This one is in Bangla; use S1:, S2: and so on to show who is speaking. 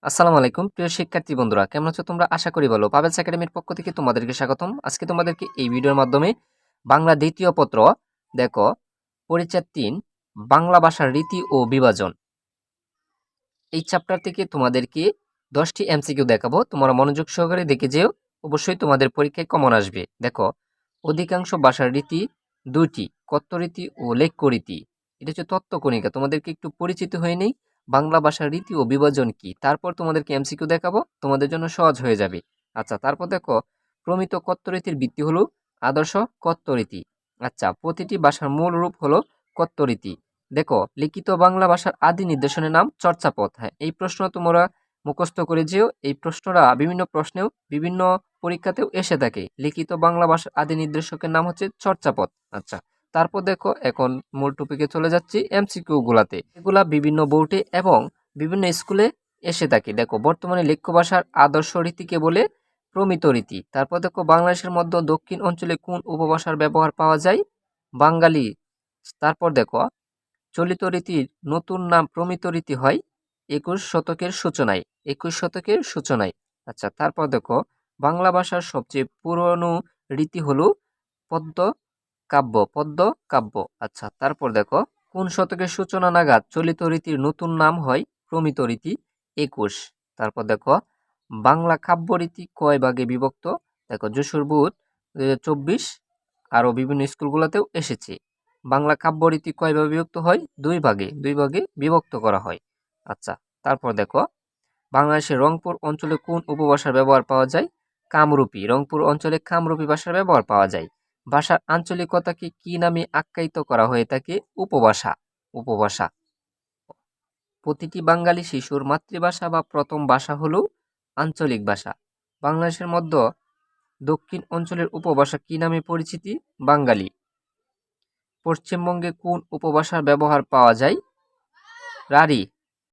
S1: আসসালামু আলাইকুম প্রিয় শিক্ষার্থী বন্ধুরা, কেমন আছো তোমরা? আশা করি ভালো। পাবেলস একাডেমির পক্ষ থেকে তোমাদেরকে স্বাগতম। আজকে তোমাদেরকে এই ভিডিওর মাধ্যমে বাংলা দ্বিতীয় পত্র দেখো পরিচ্ছেদ ৩ বাংলা ভাষার রীতি ও বিভাজন, এই চ্যাপ্টার থেকে তোমাদেরকে 10টি এমসিকিউ দেখাবো। তোমরা মনোযোগ সহকারে দেখে যেও, অবশ্যই তোমাদের পরীক্ষায় কমন আসবে। দেখো, অধিকাংশ ভাষার রীতি দুইটি, কথ্য রীতি ও লেখ্য রীতি। এটা হচ্ছে তত্ত্বকণিকা, তোমাদেরকে একটু পরিচিত হয়ে নেই বাংলা ভাষার রীতি ও বিভাজন কি, তারপর তোমাদেরকে এমসিকিউ দেখাবো, তোমাদের জন্য সহজ হয়ে যাবে। আচ্ছা, তারপর দেখো, প্রমিত কথ্য রীতির ভিত্তি হলো আদর্শ কথ্য রীতি। আচ্ছা, প্রতিটি ভাষার মূল রূপ হলো কথ্য রীতি। দেখো, লিখিত বাংলা ভাষার আদি নিদর্শনের নাম চর্যাপদ। হ্যাঁ, এই প্রশ্ন তোমরা মুখস্থ করে যেও, এই প্রশ্নটা বিভিন্ন প্রশ্নেও বিভিন্ন পরীক্ষাতেও এসে থাকে। লিখিত বাংলা ভাষার আদি নির্দেশকের নাম হচ্ছে চর্যাপদ। আচ্ছা, তারপর দেখো, এখন মূল টপিকে চলে যাচ্ছি এমসিকিউ গুলাতে। এগুলা বিভিন্ন বোর্ডে এবং বিভিন্ন স্কুলে এসে থাকে। দেখো, বর্তমানে লেখ্য ভাষার আদর্শ রীতিকে বলে প্রমিত রীতি। তারপর দেখো, বাংলাদেশের মধ্যে দক্ষিণ অঞ্চলে কোন উপভাষার ব্যবহার পাওয়া যায়? বাঙালি। তারপর দেখো, চলিত রীতির নতুন নাম প্রমিত রীতি হয় 21 শতকের সূচনায়। আচ্ছা, তারপর দেখো, বাংলা ভাষার সবচেয়ে পুরনো রীতি হলো পদ্য কাব্য। আচ্ছা, তারপর দেখো, কোন শতকের সূচনা নাগাদ চলিত রীতির নতুন নাম হয় প্রমিত রীতি? 21। তারপর দেখো, বাংলা কাব্য রীতি কয় ভাগে বিভক্ত? দেখো, যশোর বোর্ড 2024 আরো বিভিন্ন স্কুলগুলোতেও এসেছে। বাংলা কাব্য রীতি কয় ভাগে বিভক্ত হয়? দুই ভাগে বিভক্ত করা হয়। আচ্ছা, তারপর দেখো, বাংলাদেশের রংপুর অঞ্চলে কোন উপভাষার ব্যবহার পাওয়া যায়? কামরূপী। রংপুর অঞ্চলে কামরূপী ভাষার ব্যবহার পাওয়া যায়। ভাষার আঞ্চলিকতাকে কি নামে আখ্যায়িত করা হয়ে থাকে? উপভাষা। প্রতিটি বাঙালি শিশুর মাতৃভাষা বা প্রথম ভাষা হলো আঞ্চলিক ভাষা। বাংলাদেশের মধ্যে দক্ষিণ অঞ্চলের উপভাষা কি নামে পরিচিতি? বাঙালি। পশ্চিমবঙ্গে কোন উপভাষার ব্যবহার পাওয়া যায়? রাঢ়ী।